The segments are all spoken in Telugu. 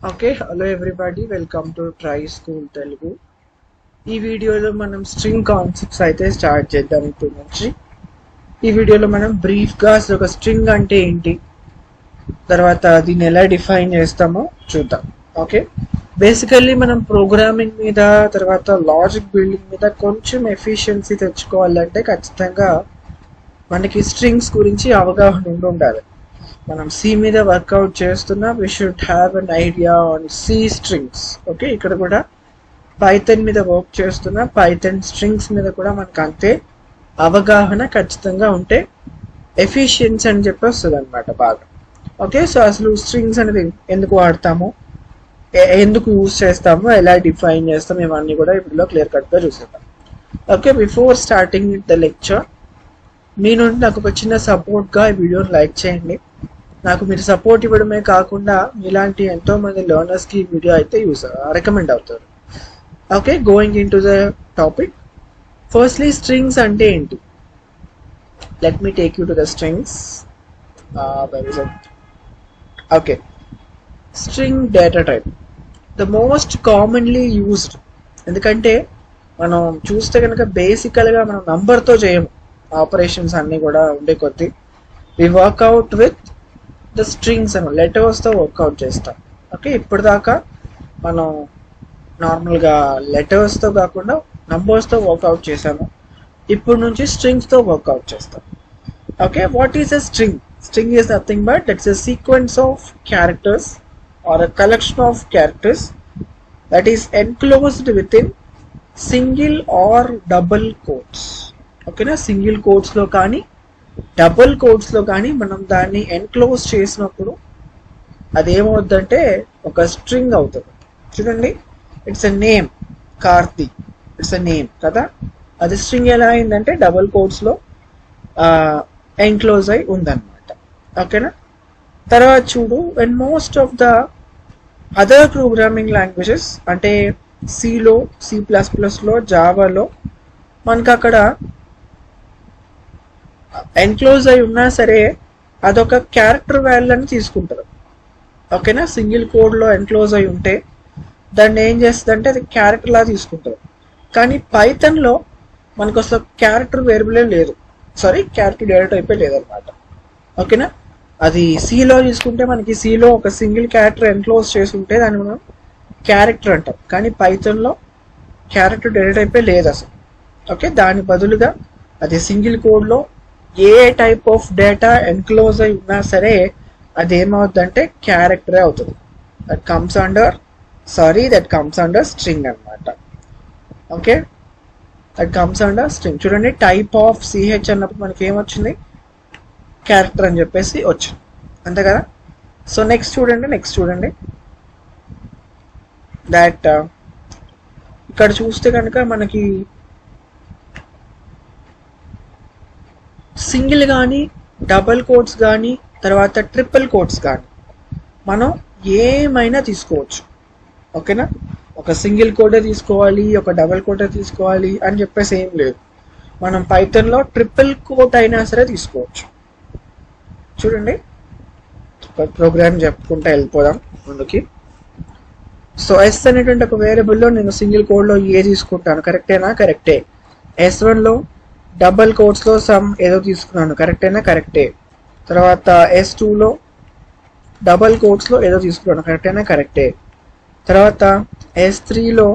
Okay, hello everybody, welcome to try school Telugu. ఈ వీడియోలో మనం స్ట్రింగ్ కాన్సెప్ట్స్ అయితే స్టార్ట్ చేద్దాం. ఇప్పుడు నుంచి ఈ వీడియోలో మనం బ్రీఫ్గా అసలు ఒక స్ట్రింగ్ అంటే ఏంటి, తర్వాత దీన్ని ఎలా డిఫైన్ చేస్తామో చూద్దాం. ఓకే, బేసికల్లీ మనం ప్రోగ్రామింగ్ మీద తర్వాత లాజిక్ బిల్డింగ్ మీద కొంచెం ఎఫిషియన్సీ తెచ్చుకోవాలంటే ఖచ్చితంగా మనకి స్ట్రింగ్స్ గురించి అవగాహన ఉండాలి. మనం సి మీద వర్కౌట్ చేస్తున్నా we should have an idea on C strings. Okay, ఇక్కడ కూడా పైథన్ మీద వర్క్ చేస్తున్నా పైథన్ స్ట్రింగ్స్ మీద కూడా మనకు అంతే అవగాహన ఖచ్చితంగా ఉంటే ఎఫిషియన్సీ అని చెప్పి వస్తుంది అనమాట బాగా. ఓకే, సో అసలు స్ట్రింగ్స్ అనేది ఎందుకు వాడతాము, ఎందుకు యూజ్ చేస్తాము, ఎలా డిఫైన్ చేస్తాము, ఇవన్నీ కూడా ఇప్పుడు క్లియర్ కట్గా చూసేద్దాం. Okay, before starting with the lecture మీ నుండి నాకు ఒక చిన్న సపోర్ట్గా ఈ వీడియోని లైక్ చేయండి. నాకు మీరు సపోర్ట్ ఇవ్వడమే కాకుండా ఇలాంటి ఎంతో మంది లెర్నర్స్కి ఈ వీడియో అయితే రికమెండ్ అవుతారు. Okay, going in to the topic. Firstly strings అంటే ఏంటి? Let me take you to the strings. Okay, string data type the most commonly used. ఎందుకంటే మనం చూస్తే కనుక బేసికల్గా మనం నంబర్తో చేయము ఆపరేషన్స్ అన్నీ కూడా ఉండే కొద్దీ వి వర్క్అవుట్ విత్ ద స్ట్రింగ్స్ అని లెటర్స్తో వర్క్అవుట్ చేస్తాం. ఓకే, ఇప్పటిదాకా మనం నార్మల్గా లెటర్స్తో కాకుండా నంబర్స్తో వర్క్అవుట్ చేసాము. ఇప్పుడు నుంచి స్ట్రింగ్స్తో వర్క్అవుట్ చేస్తాం. Okay, what is a string? String is nothing but it's a sequence of characters or a collection of characters that is enclosed within single or double quotes. ఓకేనా, సింగిల్ కోట్స్లో కానీ డబుల్ కోట్స్లో కానీ మనం దాన్ని ఎన్క్లోజ్ చేసినప్పుడు అదేమవుద్దంటే ఒక స్ట్రింగ్ అవుతుంది. చూడండి, it's a name Karthi, it's a name కదా, అది స్ట్రింగ్ ఎలా అయిందంటే డబుల్ కోట్స్లో ఎన్క్లోజ్ అయి ఉందన్నమాట. ఓకేనా, తర్వాత చూడు, and most of the other programming languages అంటే సిలో, C++లో, జావాలో మనకు అక్కడ ఎన్క్లోజ్ అయి ఉన్నా సరే అదొక క్యారెక్టర్ వాల్యూని తీసుకుంటారు. ఓకేనా, సింగిల్ కోడ్లో ఎన్క్లోజ్ అయి ఉంటే దాన్ని ఏం చేస్తుంది అది క్యారెక్టర్ లా తీసుకుంటారు. కానీ పైథన్లో మనకు అసలు క్యారెక్టర్ వేరియబులే లేదు, సారీ క్యారెక్టర్ డేటా టైపే లేదనమాట. ఓకేనా, అది సిలో తీసుకుంటే మనకి సిలో ఒక సింగిల్ క్యారెక్టర్ ఎన్క్లోజ్ చేసి ఉంటే దాన్ని మనం క్యారెక్టర్ అంటాం. కానీ పైథన్లో క్యారెక్టర్ డేటా టైపే లేదు అసలు. ఓకే, దాని బదులుగా అది సింగిల్ కోడ్లో ఏ టైప్ ఆఫ్ డేటా ఎన్క్లోజ్ అయి ఉన్నా సరే అదేమవుతుందంటే క్యారెక్టరే అవుతుంది. దట్ కమ్స్ అండర్ స్ట్రింగ్ అనమాట. Okay, that comes under string. చూడండి, టైప్ ఆఫ్ సిహెచ్ అన్నప్పుడు మనకి ఏమొచ్చింది, క్యారెక్టర్ అని చెప్పేసి వచ్చింది, అంతే కదా. సో నెక్స్ట్ చూడండి దాట్ ఇక్కడ చూస్తే కనుక మనకి సింగిల్ కానీ డబల్ కోట్స్ కానీ తర్వాత ట్రిపుల్ కోట్స్ కానీ మనం ఏమైనా తీసుకోవచ్చు. ఓకేనా, ఒక సింగిల్ కోటే తీసుకోవాలి, ఒక డబల్ కోటే తీసుకోవాలి అని చెప్పేసి ఏం లేదు. మనం పైథన్లో ట్రిపుల్ కోట్ అయినా సరే తీసుకోవచ్చు. చూడండి, ప్రోగ్రామ్ చెప్పుకుంటూ వెళ్ళిపోదాం ముందుకి. సో ఎస్ అనేటువంటి ఒక వేరియబుల్లో నేను సింగిల్ కోడ్లో ఏ తీసుకుంటాను, కరెక్టేనా? కరెక్టే. S1లో డబల్ కోట్స్లో సమ్ ఏదో తీసుకున్నాను, కరెక్టేనా? కరెక్టే. తర్వాత S2లో డబల్ కోట్స్లో ఏదో తీసుకున్నాను, కరెక్టేనా? కరెక్టే. తర్వాత S3లో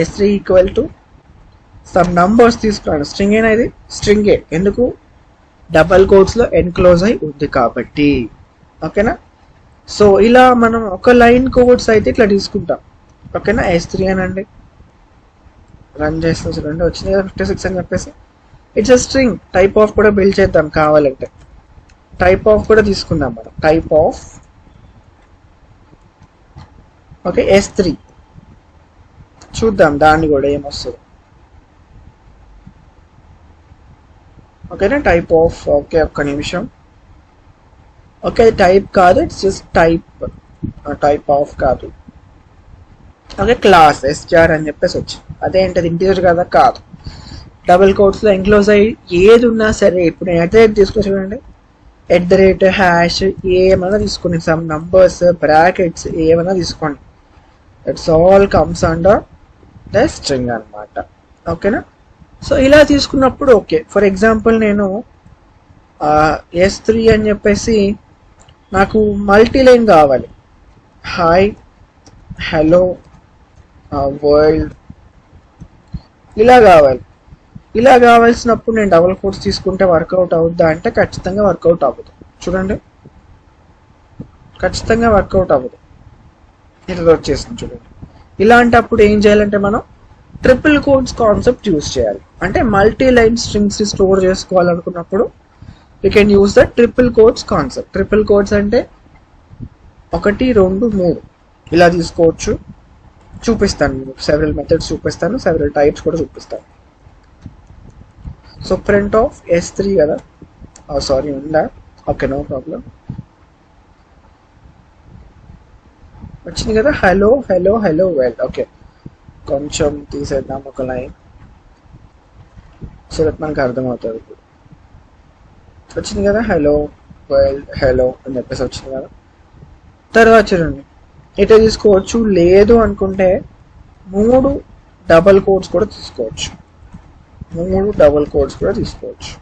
S3 equal to some numbers తీసుకున్నాను, స్ట్రింగ్ అయినా ఇది స్ట్రింగే, ఎందుకు? డబల్ కోట్స్లో ఎన్క్లోజ్ అయి ఉంది కాబట్టి. ఓకేనా, సో ఇలా మనం ఒక లైన్ కోడ్స్ అయితే ఇట్లా తీసుకుంటాం. ఓకేనా, S3 అనండి, రన్ చేస్తాం. చూడండి, వచ్చింది కదా 56 అని చెప్పేసి. It's a string. Type of కూడా బిల్డ్ చేద్దాం కావాలంటే, టైప్ ఆఫ్ కూడా తీసుకుందాం మనం. టైప్ ఆఫ్ ఓకే S3 చూద్దాం దాన్ని కూడా ఏమొస్తుంది. ఓకేనా, టైప్ ఆఫ్. ఓకే, ఒక్క నిమిషం. ఓకే, అది టైప్ కాదు, ఇట్స్ జస్ట్ టైప్ ఆఫ్ కాదు. ఓకే, క్లాస్ STR అని చెప్పేసి వచ్చింది. అదేంటది ఇంటీజర్ కదా? కాదు. డబుల్ కోట్స్లో ఎన్క్లోజ్ అయ్యి ఏది ఉన్నా సరే, ఇప్పుడు నేను అదే తీసుకొని చూడండి, ##, ఏమైనా తీసుకోండి, సమ్ నంబర్స్, బ్రాకెట్స్ ఏమైనా తీసుకోండి, it's all comes under the string అనమాట. ఓకేనా? సో ఇలా తీసుకున్నప్పుడు ఓకే, ఫర్ ఎగ్జాంపుల్ నేను S3 అని చెప్పేసి నాకు మల్టీ లైన్ కావాలి, హాయ్ హలో వరల్డ్ ఇలా కావాలి. ఇలా కావాల్సినప్పుడు నేను డబుల్ కోట్స్ తీసుకుంటే వర్కౌట్ అవుద్దా అంటే ఖచ్చితంగా వర్కౌట్ అవ్వదు. చూడండి, ఖచ్చితంగా వర్కౌట్ అవ్వదు. ఇలా వచ్చేసింది చూడండి. ఇలాంటప్పుడు ఏం చేయాలంటే మనం ట్రిపుల్ కోట్స్ కాన్సెప్ట్ యూజ్ చేయాలి. అంటే మల్టీ లైన్ స్ట్రింగ్స్ స్టోర్ చేసుకోవాలనుకున్నప్పుడు you can use the triple quotes concept. Triple quotes అంటే 1, 2, 3 ఇలా తీసుకోవచ్చు. చూపిస్తాను, సెవెరల్ మెథడ్స్ చూపిస్తాను, సెవెరల్ టైప్స్ కూడా చూపిస్తాను. సో ప్రింట్ ఆఫ్ S3 కదా, సారీ ఉందా, ఓకే నో ప్రాబ్లం. వచ్చింది కదా, hello hello hello world. Okay, కొంచెం తీసేద్దాం ఒక లైన్, సో దట్ మనకు అర్థమవుతుంది. ఇప్పుడు వచ్చింది కదా, హలో వరల్డ్ హలో అని చెప్పేసి వచ్చింది కదా. తర్వాత చూడండి, ఇట్లా తీసుకోవచ్చు, లేదు అనుకుంటే 3 డబల్ కోట్స్ కూడా తీసుకోవచ్చు. 3 డబల్ కోట్స్ కూడా తీసుకోవచ్చు.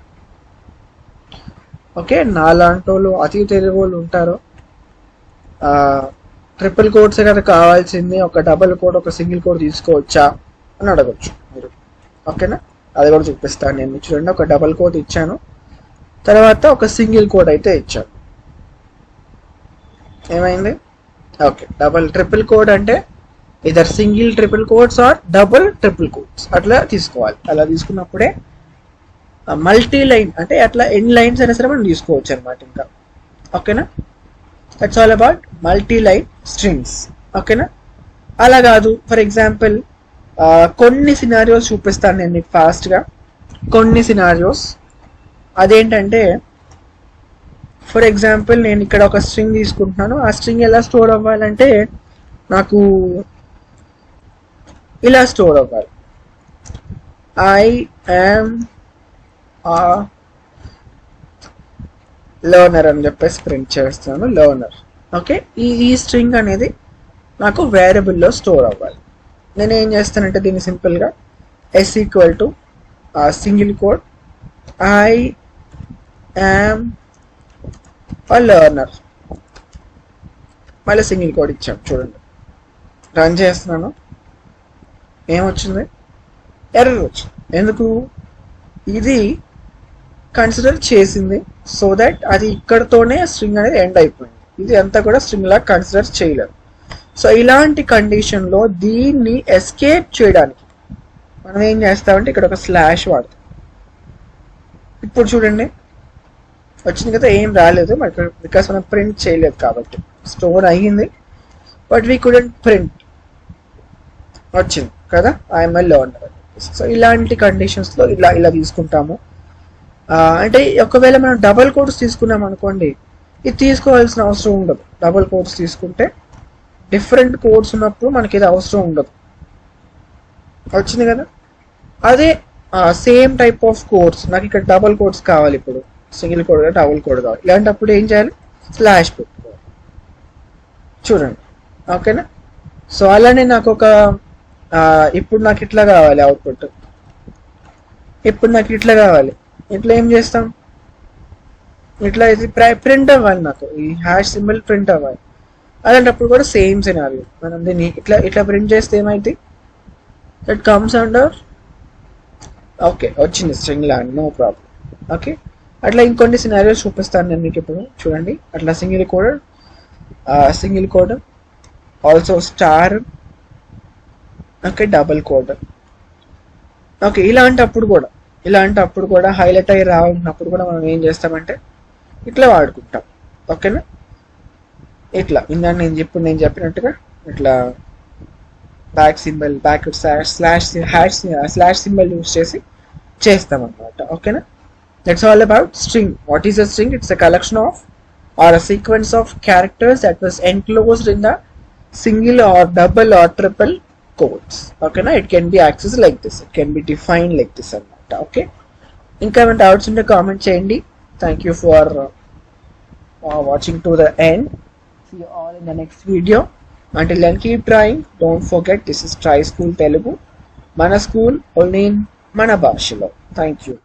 ఓకే, నాలాంటి వాళ్ళు అతి తెలివి వాళ్ళు ఉంటారు, ట్రిపుల్ కోట్స్ కదా కావాల్సింది, ఒక డబల్ కోడ్ ఒక సింగిల్ కోడ్ తీసుకోవచ్చా అని అడగచ్చు మీరు. ఓకేనా, అది కూడా చూపిస్తాను నేను. చూడండి, ఒక డబల్ కోడ్ ఇచ్చాను, తర్వాత ఒక సింగిల్ కోడ్ అయితే ఇచ్చాను. ఏమైంది? ఓకే, ట్రిపుల్ కోడ్ అంటే either single triple quotes or double triple quotes అట్లా తీసుకోవాలి. అలా తీసుకున్నప్పుడే మల్టీ లైన్ అంటే అట్లా ఎన్ని లైన్స్ అయినా సరే మనం తీసుకోవచ్చు అనమాట ఇంకా. ఓకేనా, that's all about multi line strings. ఓకేనా, అలా కాదు, ఫర్ ఎగ్జాంపుల్ కొన్ని సినారియోస్ చూపిస్తాను నేను మీకు ఫాస్ట్గా. కొన్ని సినారియోస్ అదేంటంటే, ఫర్ ఎగ్జాంపుల్ నేను ఇక్కడ ఒక స్ట్రింగ్ తీసుకుంటున్నాను. ఆ స్ట్రింగ్ ఎలా స్టోర్ అవ్వాలంటే నాకు ఇలా స్టోర్ అవ్వాలి, ఐ యామ్ లర్నర్ అని చెప్పేసి ప్రింట్ చేస్తాను, లర్నర్. ఓకే, ఈ స్ట్రింగ్ అనేది నాకు వేరియబుల్లో స్టోర్ అవ్వాలి. నేను ఏం చేస్తానంటే దీన్ని సింపుల్గా S = single code I am learner, మళ్ళీ సింగిల్ కోడ్ ఇచ్చాం. చూడండి, రన్ చేస్తున్నాను, ఏమొచ్చింది? ఎర్రర్ వచ్చింది. ఎందుకు? ఇది కన్సిడర్ చేసింది సో దట్ అది ఇక్కడతోనే స్ట్రింగ్ అనేది ఎండ్ అయిపోయింది. ఇది అంతా కూడా స్ట్రింగ్ లాగా కన్సిడర్ చేయలేదు. సో ఇలాంటి కండిషన్లో దీన్ని ఎస్కేప్ చేయడానికి మనం ఏం చేస్తామంటే ఇక్కడ ఒక స్లాష్ వాడతాం. ఇప్పుడు చూడండి, వచ్చింది కదా, ఏం రాలేదు బికాస్ మనం ప్రింట్ చేయలేదు కాబట్టి. స్టోర్ అయ్యింది బట్ వీ కుడెంట్ ప్రింట్, వచ్చింది కదా, ఐఎమ్ ఏ లర్నర్. సో ఇలాంటి కండిషన్స్లో ఇలా తీసుకుంటాము. అంటే ఒకవేళ మనం డబల్ కోడ్స్ తీసుకున్నాం అనుకోండి, ఇది తీసుకోవాల్సిన అవసరం ఉండదు. డబల్ కోడ్స్ తీసుకుంటే డిఫరెంట్ కోడ్స్ ఉన్నప్పుడు మనకి ఇది అవసరం ఉండదు. వచ్చింది కదా, అదే సేమ్ టైప్ ఆఫ్ కోడ్స్ నాకు ఇక్కడ డబల్ కోడ్స్ కావాలి, ఇప్పుడు సింగిల్ కోడ్ డబుల్ కోడ్ కావాలి. ఇలాంటప్పుడు ఏం చేయాలి? స్లాష్ పెట్టుకోవాలి. చూడండి, ఓకేనా. సో అలానే నాకు ఒక ఇప్పుడు నాకు ఇట్లా కావాలి అవుట్పుట్, ఇప్పుడు నాకు ఇట్లా కావాలి. ఇట్లా ఏం చేస్తాం? ఇట్లా ఇది ప్రింట్ అవ్వాలి, నాకు ఈ హ్యాష్ సింబల్ ప్రింట్ అవ్వాలి. అలాంటప్పుడు కూడా సేమ్ సినారియో, మనం దీన్ని ఇట్లా ప్రింట్ చేస్తే ఏమైంది? ఇట్ కమ్స్ అండర్, ఓకే వచ్చింది స్ట్రింగ్ లా, నో ప్రాబ్లం. ఓకే, అట్లా ఇంకొన్ని సినారియోస్ చూపిస్తాను నేను మీకు ఇప్పుడు. చూడండి, అట్లా single code also star, okay double code. Okay, ఇలాంటప్పుడు కూడా హైలైట్ అయ్యి రావున్నప్పుడు కూడా మనం ఏం చేస్తామంటే ఇట్లా వాడుకుంటాం. ఓకేనా, ఇట్లా ఇందా నేను చెప్పినట్టుగా ఇట్లా స్లాష్ సింబల్ యూస్ చేసి చేస్తాం అన్నమాట. ఓకేనా, that's all about string. What is a string? It's a collection of or a sequence of characters that was enclosed in the single or double or triple quotes. Okay, na? It can be accessed like this, it can be defined like this. Okay, ఇంకా ఏమైనా డౌట్స్ ఉంటే కామెంట్ చేయండి. Thank you for watching to the end. See you all in the next video. Until then, keep trying. Don't forget, this is Try School Telugu. Mana school only in Mana Bhashalo. Thank you.